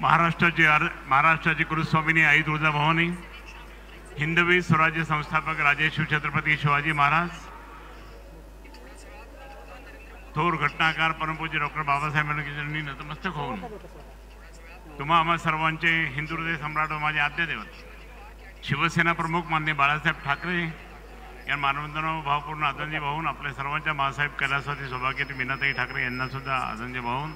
महाराष्ट्राची कुलस्वामिनी आई तुळजाभवानी, हिंदवी स्वराज्य संस्थापक राजे शिवछत्रपती शिवाजी महाराज, थोर घटनाकार परमपूज्य डॉक्टर बाबासाहेब आंबेडकर यांनी नतमस्तक होऊन तुम्हा आम्हा सर्वांचे हिंदू हृदय सम्राट व माझे आद्य दैवत शिवसेना प्रमुख माननीय बाळासाहेब ठाकरे या मानवंदना भावपूर्ण आदरांजली वाहून आपल्या सर्वांच्या मासाहेब कैलासवासी सौभाग्यवती मीनाताई ठाकरे यांना सुद्धा आदरांजली वाहून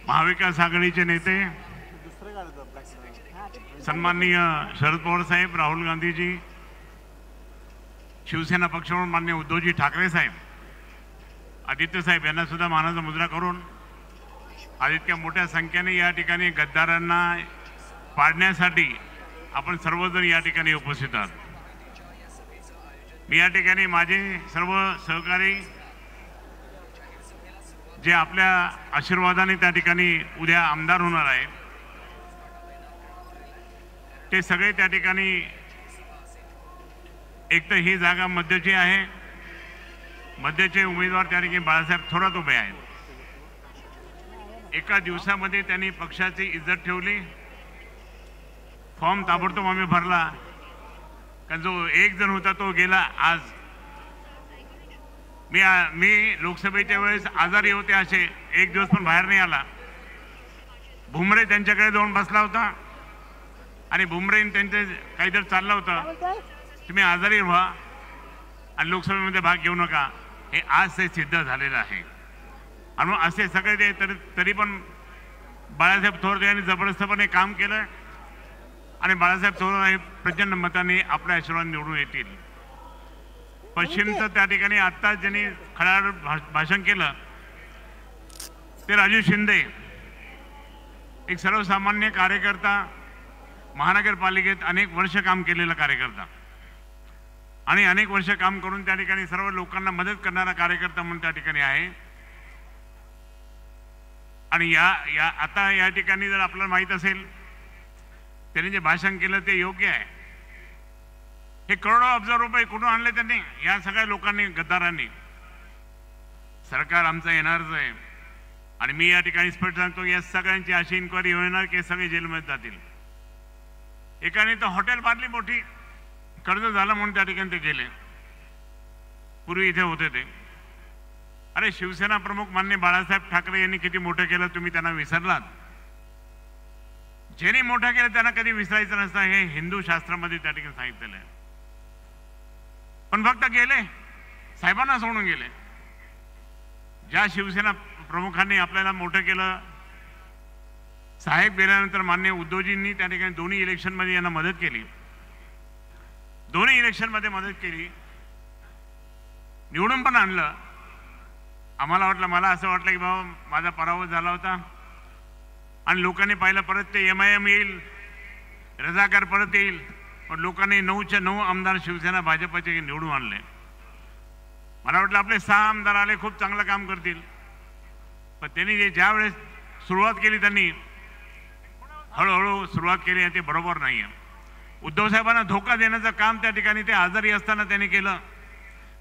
महाविकास आघाडीचे नेते सन्माननीय शरद पवार साहेब, राहुल गांधीजी, शिवसेना पक्षप्रमुख माननीय उद्धवजी ठाकरे साहेब, आदित्य साहेब यांना सुद्धा मानाचा मुजरा करून आज इतक्या मोठ्या संख्येने या ठिकाणी गद्दारांना पाडण्यासाठी आपण सर्वजण या ठिकाणी उपस्थित आहात। मी या ठिकाणी माझे सर्व सहकारी जे आपल्या आशीर्वादाने त्या ठिकाणी उद्या आमदार होणार आहेत ते सगळे त्या ठिकाणी, एक तर ही जागा मध्यची आहे, मध्यचे उमेदवार त्या ठिकाणी बाळासाहेब थोरात उभे आहेत। एका दिवसामध्ये त्यांनी पक्षाची इज्जत ठेवली, फॉर्म ताबडतोब आम्ही भरला, कारण जो एक जण होता तो गेला। आज मी लोकसभेच्या वेळेस आजारी होते, असे एक दिवस पण बाहेर नाही आला। भुमरे त्यांच्याकडे जाऊन बसला होता आणि भुमरेने त्यांचे काहीतरी चाललं होतं, तुम्ही आजारी व्हा आणि लोकसभेमध्ये भाग घेऊ नका, हे आज ते सिद्ध झालेलं आहे। आणि मग असे सगळे ते तरी पण बाळासाहेब थोरात यांनी जबरदस्तपणे काम केलं आणि बाळासाहेब थोरात हे प्रचंड मताने आपल्या आशीर्वाद निवडून येतील। पश्चिमचं त्या ठिकाणी आत्ता ज्यांनी खडाड भाषण केलं ते राजू शिंदे, एक सर्वसामान्य कार्यकर्ता, महानगरपालिकेत अनेक वर्ष काम केलेला कार्यकर्ता आणि अनेक वर्ष काम करून त्या ठिकाणी सर्व लोकांना मदत करणारा कार्यकर्ता म्हणून त्या ठिकाणी आहे। आणि आता या ठिकाणी जर आपल्याला माहित असेल त्यांनी जे भाषण केलं ते योग्य आहे। हे करोडो अब्ज रुपये कुठून आणले त्यांनी, या सगळ्या लोकांनी, गद्दारांनी। सरकार आमचं येणारच आहे आणि मी या ठिकाणी स्पष्ट सांगतो, या सगळ्यांची अशी इन्क्वायरी होणार की सगळे जेलमध्ये जातील। एकाने तर हॉटेल बांधली मोठी, कर्ज झालं म्हणून त्या ठिकाणी ते गेले, पूर्वी इथे होते ते। अरे शिवसेना प्रमुख माननीय बाळासाहेब ठाकरे यांनी किती मोठं केलं, तुम्ही त्यांना विसरलात। ज्यांनी मोठं केलं त्यांना कधी विसरायचं नसतं, हे हिंदू शास्त्रामध्ये त्या ठिकाणी सांगितलेलं आहे। पण फक्त गेले, साहेबांना सोडून गेले। ज्या शिवसेना प्रमुखांनी आपल्याला मोठं केलं, साहेब गेल्यानंतर माननीय उद्धवजींनी त्या ठिकाणी दोन्ही इलेक्शनमध्ये यांना मदत केली, दोन्ही इलेक्शनमध्ये मदत केली, निवडून पण आणलं। आम्हाला वाटलं, मला असं वाटलं की बाबा माझा पराभव झाला होता आणि लोकांनी पाहिलं परत ते MIM येईल, रजाकार परत येईल, पण लोकांनी 9च्या 9 आमदार शिवसेना भाजपचे निवडून आणले। मला वाटलं आपले 6 आमदार आले, खूप चांगलं काम करतील, पण त्यांनी ज्या वेळेस सुरुवात केली त्यांनी हळूहळू सुरुवात केली आणि ते बरोबर नाही आहे। उद्धव साहेबांना धोका देण्याचं काम त्या ठिकाणी ते आजारी असताना त्यांनी केलं।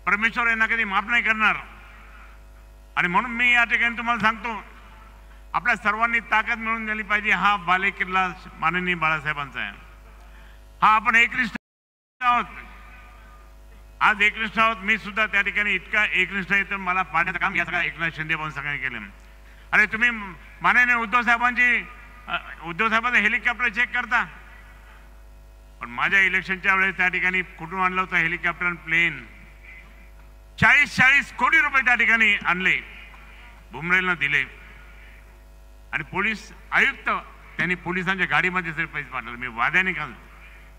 परमेश्वर यांना कधी माफ नाही करणार आणि म्हणून मी या ठिकाणी तुम्हाला सांगतो, आपल्या सर्वांनी ताकद मिळवून दिली पाहिजे। हा बालेकिल्ला माननीय बाळासाहेबांचा आहे, हा आपण एकनिष्ठ आहोत, आज एकनिष्ठ आहोत। मी सुद्धा त्या ठिकाणी इतका एकनिष्ठ आहे तर मला पाडण्याचं काम या सगळ्या एकनाथ शिंदे भाऊ सगळ्यांनी केलं। अरे तुम्ही माननीय उद्धव साहेबांचं हेलिकॉप्टर चेक करता, पण माझ्या इलेक्शनच्या वेळेस त्या ठिकाणी कुठून आणलं होतं हेलिकॉप्टर प्लेन, 40 कोटी रुपये त्या ठिकाणी आणले, भुमरेला दिले आणि पोलीस आयुक्त त्यांनी पोलिसांच्या गाडीमध्ये पैसे पाठवले। मी वाद्याने घाल,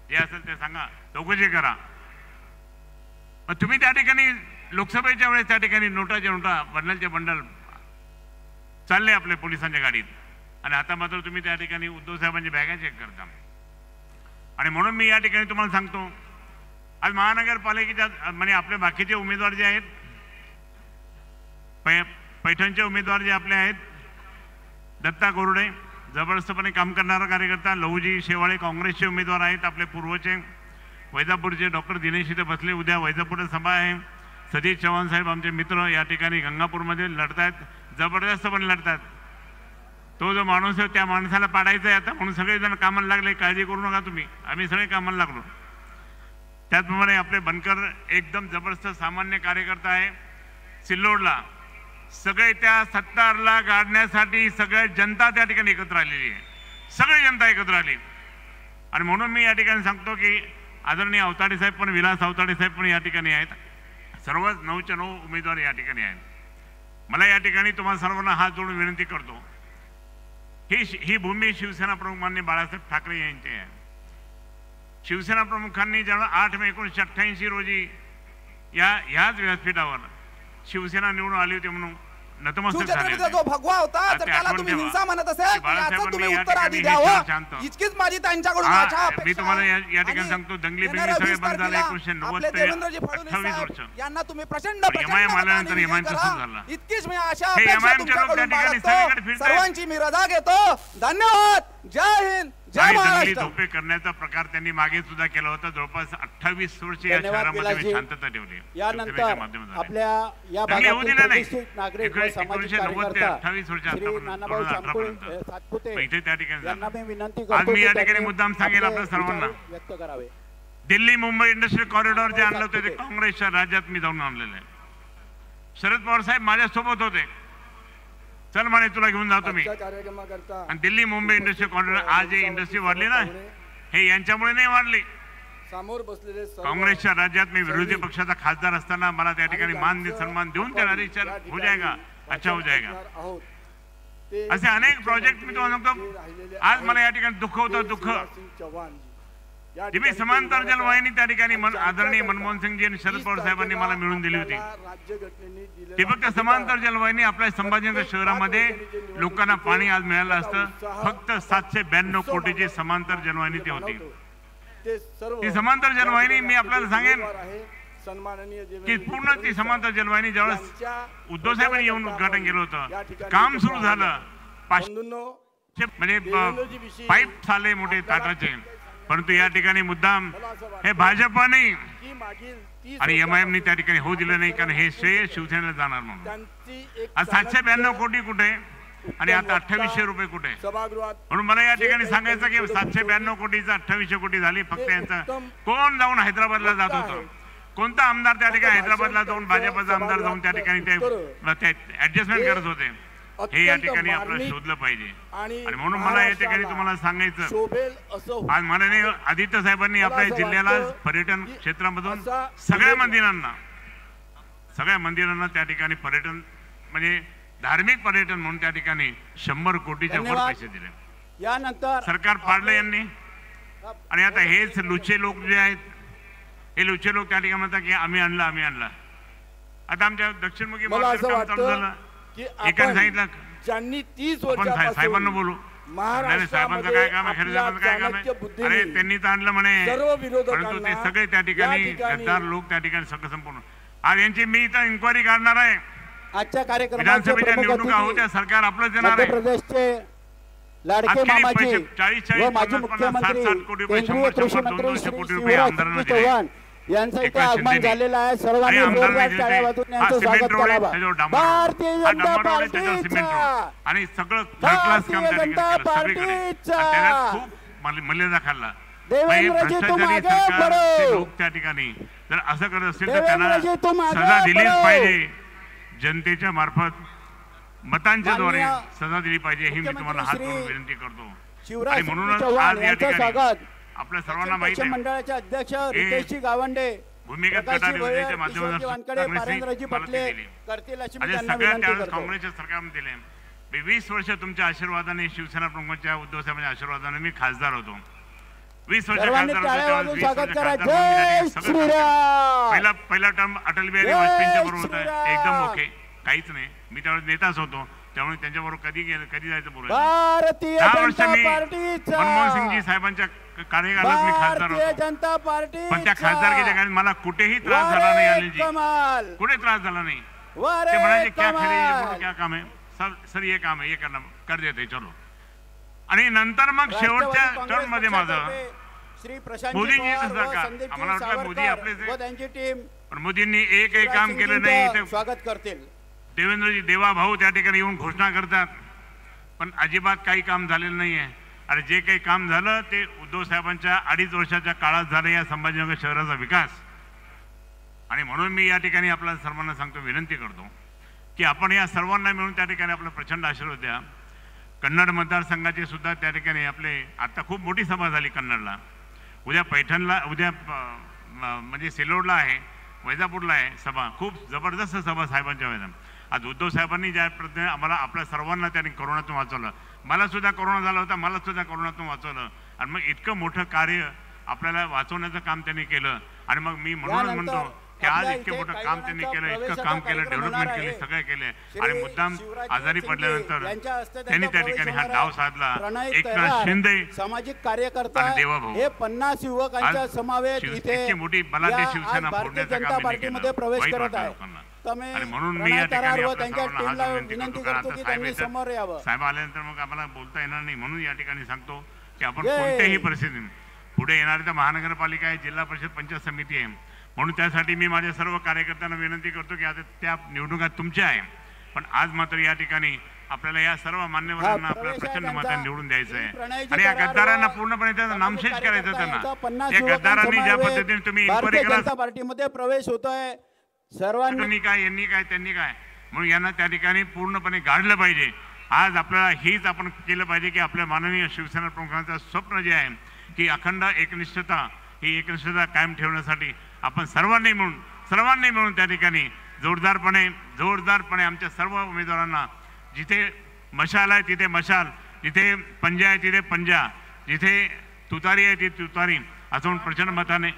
जे असेल ते सांगा, चौकशी करा। मग तुम्ही त्या ठिकाणी लोकसभेच्या वेळेस त्या ठिकाणी नोटा बंडलचे बंडल चालले आपल्या पोलिसांच्या गाडीत आणि आता मात्र तुम्ही त्या ठिकाणी उद्धव साहेबांची बॅगा चेक करता। आणि म्हणून मी या ठिकाणी तुम्हाला सांगतो, आज महानगरपालिकेच्या म्हणजे आपले बाकीचे उमेदवार जे आहेत, पैठणचे उमेदवार जे आपले आहेत, दत्ता गोरडे जबरदस्तपणे काम करणारा कार्यकर्ता, लहूजी शेवाळे काँग्रेसचे उमेदवार आहेत आपले पूर्वचे, वैजापूरचे डॉक्टर दिनेश इथे बसले, उद्या वैजापूर सभा आहे, सतीश चव्हाण साहेब आमचे मित्र या ठिकाणी गंगापूरमध्ये लढत आहेत, जबरदस्तपणे लढतात। तो जो माणूस आहे त्या माणसाला पाडायचा आहे आता, म्हणून सगळेजण कामाला लागले. काळजी करू नका तुम्ही, आम्ही सगळे कामाला लागलो. त्याचप्रमाणे आपले बनकर एकदम जबरदस्त सामान्य कार्यकर्ता आहे. सिल्लोडला सगळे त्या सत्तारला गाडण्यासाठी सगळ्या जनता त्या ठिकाणी एकत्र आलेली आहे. सगळी जनता एकत्र आली. आणि म्हणून मी या ठिकाणी सांगतो की आदरणीय अवताडे साहेब पण, विलास अवताडे साहेब पण या ठिकाणी आहेत. सर्वच 9च्या 9 उमेदवार या ठिकाणी आहेत. मला या ठिकाणी तुम्हाला सर्वांना हात जोडून विनंती करतो, ही भूमी शिवसेना प्रमुख माननीय बाळासाहेब ठाकरे यांची आहे. शिवसेना प्रमुखांनी जेव्हा 8 मे 1988 रोजी ह्याच व्यासपीठावर शिवसेना निवडून आली होती म्हणून नतमस्तक झाले. जो भगवा होता तर त्याला तुम्ही हिंसा म्हणत असेल, याचं तुम्ही उत्तर आधी द्यावं, इतकीच माझी त्यांच्याकडून आशा अपेक्षा. मी तुम्हाला या ठिकाणी सांगतो, दंगली बिंगली सगळे बंद झाले. 1990 ते 28 वर्ष यांना तुम्ही प्रचंड आल्यानंतर एमआयएमचं सुरू झालं. इतकीच मी आशा अपेक्षा तुमच्याकडून बाळगतो. सर्वांची मी रजा घेतो. धन्यवाद. जय हिंद, जय महाराष्ट्र. धोपे करण्याचा प्रकार त्यांनी मागे सुद्धा केला होता. जवळपास 28 वर्ष या शहरामध्ये शांतता ठेवली. यानंतर आपल्या या भागातील प्रतिष्ठित नागरिक व सामाजिक कार्यकर्ता श्री नानाभाऊ सातपुते इथे त्या ठिकाणी यांना मी विनंती आज करतो मी या ठिकाणी मुद्दाम सांगेल आपल्या सर्वांना, व्यक्त करावे. दिल्ली मुंबई इंडस्ट्रियल कॉरिडॉर जे आणलं होतं ते काँग्रेसच्या राज्यात मी जाऊन आणलेलं आहे. शरद पवार साहेब माझ्यासोबत होते. चल म्हणे तुला घेऊन जातो मी. आणि दिल्ली मुंबई इंडस्ट्रियल कॉरिडॉर आज जे इंडस्ट्री वाढली ना, हे यांच्यामुळे नाही वाढली. समोर बसलेले काँग्रेसच्या राज्यात मी विरोधी पक्षाचा खासदार असताना मला त्या ठिकाणी मान सन्मान देऊन देणारे हो जाएगा, अच्छा हो जाएगा. असे अनेक प्रोजेक्ट मी तुम्हाला सांगतो. आज मला या ठिकाणी दुःख होतं, दुःख. समांतर जलवाहिनी त्या ठिकाणी आदरणीय मनमोहन सिंगजी आणि शरद पवार साहेबांनी मला मिळून दिली होती. ती फक्त समांतर जलवाहिनी आपल्या संभाजीनगर शहरामध्ये लोकांना पाणी आज मिळालं असतं. फक्त 792 कोटीची समांतर जलवाहिनी ती होती. ती समांतर जलवाहिनी मी आपल्याला सांगेन की पूर्ण ती समांतर जलवाहिनी ज्यावेळेस उद्धव साहेबांनी येऊन उद्घाटन केलं होतं, काम सुरू झालं. 500 म्हणजे पाईप झाले मोठे टाटाचे. परंतु या ठिकाणी मुद्दाम हे भाजपने आणि एमआयएमने त्या ठिकाणी होऊ दिलं नाही, कारण हे श्रेय शिवसेनेला जाणार म्हणून. आज 792 कोटी कुठे आणि आता 2800 रुपये कुठे. म्हणून मला या ठिकाणी सांगायचं की 792 कोटीचा 2800 कोटी झाली. फक्त यांचा कोण जाऊन हैदराबादला जात होतं, कोणता आमदार त्या ठिकाणी हैदराबादला जाऊन, भाजपचा आमदार जाऊन त्या ठिकाणी ते ऍडजस्टमेंट करत होते, हे या ठिकाणी आपल्याला शोधलं पाहिजे. आणि म्हणून मला या ठिकाणी तुम्हाला सांगायचं, आज माननीय आदित्य साहेबांनी आपल्या जिल्ह्याला पर्यटन क्षेत्रामधून सगळ्या मंदिरांना त्या ठिकाणी पर्यटन म्हणजे धार्मिक पर्यटन म्हणून त्या ठिकाणी 100 कोटीच्या वर पैसे दिले. यानंतर सरकार पाडलं यांनी. आणि आता हेच लुचे लोक जे आहेत, हे लुचे लोक त्या ठिकाणी म्हणतात की आम्ही आणलं. आता आमच्या दक्षिणमुखी मार्गाचं काम चालू झालं. एकाने सांगितलं ज्यांनी 30 आपण साहेबांना बोलू. साहेबांचं काय काम आहे, साहेबांचं काय काम आहे. अरे त्यांनी तर आणलं म्हणे, परंतु ते सगळे त्या ठिकाणी गद्दार लोक त्या ठिकाणी सगळं संपूर्ण. आज यांची मी इथं इन्क्वायरी काढणार आहे. आजच्या कार्यक्रमाचे विधानसभेच्या निवडणुका होत्या, सरकार आपलंच देणार मध्य आहे. प्रदेशचे लाडके मामाजी 40 व माजी मुख्यमंत्री केंद्रीय कृषी मंत्री श्री शिवराज चौहान यांचं इथे आगमन झालेलं आहे. सर्वांनी जोरदार टाळ्या वाजवून यांचं स्वागत करावं. भारतीय जनता पार्टीचा आणि सगळं भारतीय जनता पार्टीचा खूप मर्यादा खाल्ला. देवेंद्रजी तुम आगे बढ़ो. लोक त्या ठिकाणी जर असं करत असतील तर त्यांना सजा दिलीच पाहिजे. जनतेच्या मार्फत मतांच्या द्वारे सजा दिली पाहिजे, ही मी तुम्हाला हात जोडून विनंती करतो. आणि म्हणूनच आज या ठिकाणी आपल्या सर्वांना माहिती आहे, मंडळाचे अध्यक्ष रितेशजी गावंडे, भूमिगत गटार योजनेच्या माध्यमातून काँग्रेसच्या सरकारने दिले. 20 वर्ष तुमच्या आशीर्वादाने, शिवसेना प्रमुखांच्या उद्धव साहेबांच्या आशीर्वादाने मी खासदार होतो. 20 वर्ष पहिला टर्म अटल बिहारी वाजपेयींच्या बरोबर होता, एकदम ओके, काहीच नाही. मी त्यावेळेस नेताच होतो, त्यामुळे त्यांच्याबरोबर कधी जायचं बोलायचं. 10 वर्ष मी मनमोहन सिंगजी साहेबांच्या कार्यकाळात मी खासदार होतो. पण त्या खासदारकीच्या काळात मला कुठेही त्रास झाला नाही. अनिलजी कुठे त्रास झाला नाही. ते म्हणायचे क्या खरे, क्या काम आहे सर, ये काम आहे, ये करना कर देते चलो. आणि नंतर मग शेवटच्या टर्म मध्ये माझं मोदींचं सरकार, आम्हाला वाटलं मोदी आपले, पण मोदींनी एक काम केलं नाही. स्वागत करतील. देवेंद्रजी देवा भाऊ त्या ठिकाणी येऊन घोषणा करतात पण अजिबात काही काम झालेलं नाही आहे. आणि जे काही काम झालं ते उद्धव साहेबांच्या 2.5 वर्षाच्या काळात झालं या संभाजीनगर शहराचा विकास. आणि म्हणून मी या ठिकाणी आपल्या सर्वांना सांगतो, विनंती करतो की आपण या सर्वांना मिळून त्या ठिकाणी आपला प्रचंड आशीर्वाद द्या. कन्नड मतदारसंघाची सुद्धा त्या ठिकाणी आपले आता खूप मोठी सभा झाली कन्नडला, उद्या पैठणला, उद्या म्हणजे सिल्लोडला आहे, वैजापूरला आहे सभा, खूप जबरदस्त सभा साहेबांच्या वेळेला. आज उद्धव साहेबांनी ज्या प्रत्येक आम्हाला आपल्या सर्वांना त्यांनी कोरोनातून वाचवलं, मला सुद्धा कोरोना झाला होता, मला सुद्धा कोरोनातून वाचवलं. आणि मग इतकं मोठं कार्य आपल्याला वाचवण्याचं काम त्यांनी केलं. आणि मग मी म्हणूनच म्हणतो की आज इतकं मोठं काम त्यांनी केलं, इतकं काम केलं, डेव्हलपमेंट केली, सगळं केले. आणि मुद्दाम आजारी पडल्यानंतर त्यांनी त्या ठिकाणी हा डाव साधला. एकनाथ शिंदे सामाजिक कार्यकर्ता देवाभाऊ हे 50 युवकांचा समावेश इथे मोठी बलाढ्य शिवसेना भारतीय जनता पार्टीमध्ये प्रवेश करत आहे. आणि म्हणून मी या ठिकाणी विनंती करतो की त्यांनी समोर यावं. साहेब आल्यानंतर मग आम्हाला बोलता येणार नाही, म्हणून या ठिकाणी सांगतो की आपण कोणत्याही परिस्थितीत पुढे येणारी तर महानगरपालिका आहे, जिल्हा परिषद पंचायत समिती आहे. म्हणून त्यासाठी मी माझ्या सर्व कार्यकर्त्यांना विनंती करतो की आता त्या निवडणुका तुमच्या आहे, पण आज मात्र या ठिकाणी आपल्याला या सर्व मान्यवरांना आपल्याला प्रचंड मतांनी निवडून द्यायचं आहे. आणि या गद्दारांना पूर्णपणे त्याचा नामशेष करायचं. त्यांना या गद्दारांनी ज्या पद्धतीने तुम्ही इन्क्वायरी करा, पार्टीमध्ये प्रवेश होतोय, सर्वांनी काय, यांनी काय, त्यांनी काय, म्हणून यांना त्या ठिकाणी पूर्णपणे गाडलं पाहिजे. आज आपल्याला हीच आपण केलं पाहिजे की आपल्या माननीय शिवसेना प्रमुखांचं स्वप्न जे आहे की अखंड एकनिष्ठता, ही एकनिष्ठता कायम ठेवण्यासाठी आपण सर्वांनी मिळून त्या ठिकाणी जोरदारपणे आमच्या सर्व उमेदवारांना, जिथे मशाल आहे तिथे मशाल, जिथे पंजा आहे तिथे पंजा, जिथे तुतारी आहे तिथे तुतारी असं प्रचंड मताने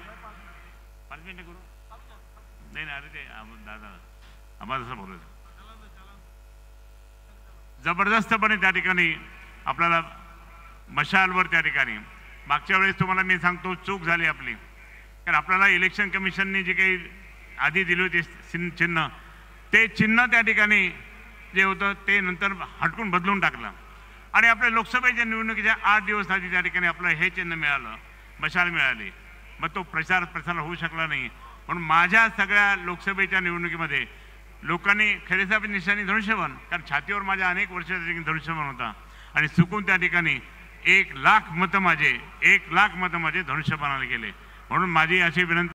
नाही अरे ते दादा आम्हाला असं बोलायचं जबरदस्तपणे त्या ठिकाणी आपल्याला मशालवर त्या ठिकाणी. मागच्या वेळेस तुम्हाला मी सांगतो चूक झाली आपली, कारण आपल्याला इलेक्शन कमिशनने जे काही आधी दिली होती चिन्ह, ते चिन्ह त्या ठिकाणी जे होतं ते नंतर हटकून बदलून टाकलं. आणि आपल्या लोकसभेच्या निवडणुकीच्या 8 दिवस आधी त्या ठिकाणी आपलं हे चिन्ह मिळालं, मशाल मिळाली. मग तो प्रचार होऊ शकला नाही. म्हणून माझ्या सगळ्या लोकसभेच्या निवडणुकीमध्ये लोकांनी खरेसाहेब निशाणी धनुष्यबाण, कारण छातीवर माझ्या अनेक वर्षाचा धनुष्यबाण होता, आणि चुकून त्या ठिकाणी 1 लाख मतं माझे धनुष्यबाणाला गेले. म्हणून माझी अशी विनंती